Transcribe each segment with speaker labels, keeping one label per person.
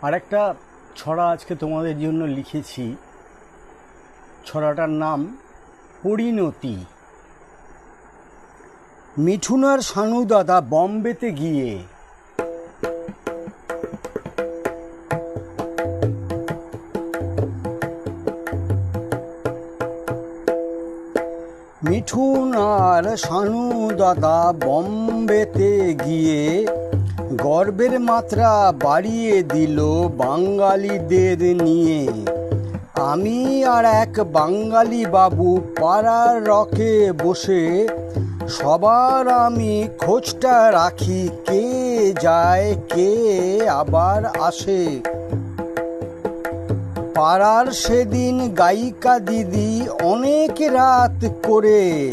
Speaker 1: আরেকটা ছড়া আজকে তোমাদের জন্য লিখেছি। ছড়াটার নাম পরিণতি। মিঠুন আর শানু দাদা বম্বেতে গিয়ে মিঠুন আর শানু দাদা বম্বেতে গিয়ে গর্বের মাত্রা বাড়িয়ে দিল বাঙালিদের নিয়ে। আমি আর এক বাঙালি বাবু পাড়ার রকে বসে সবার আমি খোঁজটা রাখি, কে যায় কে আবার আসে। পাড়ার সেদিন গায়িকা দিদি অনেক রাত করে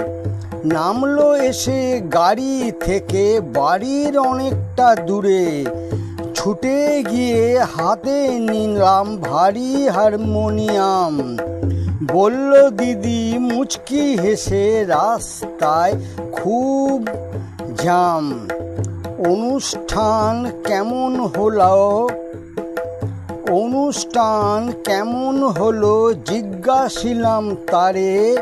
Speaker 1: নামলো এসে গাড়ি থেকে বাড়ির অনেকটা দূরে। ছুটে গিয়ে হাতে নিলাম ভারী হারমোনিয়াম। বলল দিদি মুচকি হেসে, রাস্তায় খুব জ্যাম। অনুষ্ঠান কেমন হলো জিজ্ঞাসিলাম তারে।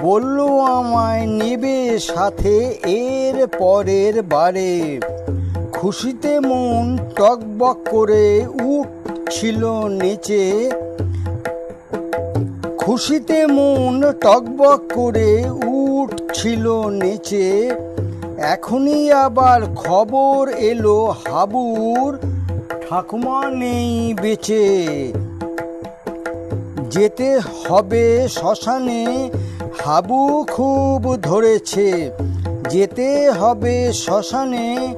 Speaker 1: বলল আমায় নেবে সাথে এর পরের বারে। খুশিতে মন টকবক করে উঠছিল নেচে। খুশিতে মন টকবক করে উঠছিল নেচে। এখনই আবার খবর এলো হাবুর ঠাকুমা নেই বেঁচে। যেতে হবে শ্মশানে, হাবু খুব ধরেছে। যেতে হবে শ্মশানে,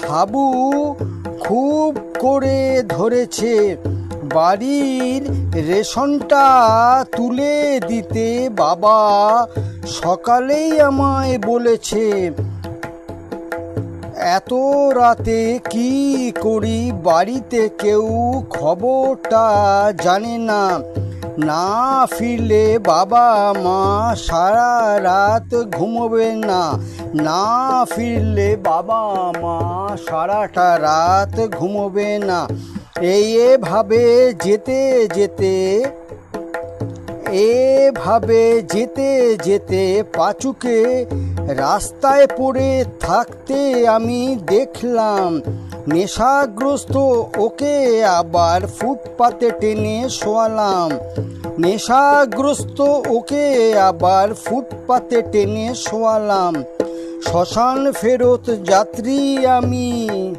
Speaker 1: হাবু খুব করে ধরেছে। বাড়ির রেশনটা তুলে দিতে বাবা সকালেই আমায় বলেছে। এত রাতে কি করি বাড়িতে কেউ খবরটা জানে না। না ফিরলে বাবা মা সারা রাত ঘুমোবে না। না ফিরলে বাবা মা সারাটা রাত ঘুমোবে না। এভাবে যেতে যেতে পাঁচুকে রাস্তায় পড়ে থাকতে আমি দেখলাম। নেশাগ্রস্ত ওকে আবার ফুটপাতে টেনে শোয়ালাম। নেশাগ্রস্ত ওকে আবার ফুটপাতে টেনে শোয়ালাম। শ্মশান ফেরত যাত্রী আমি।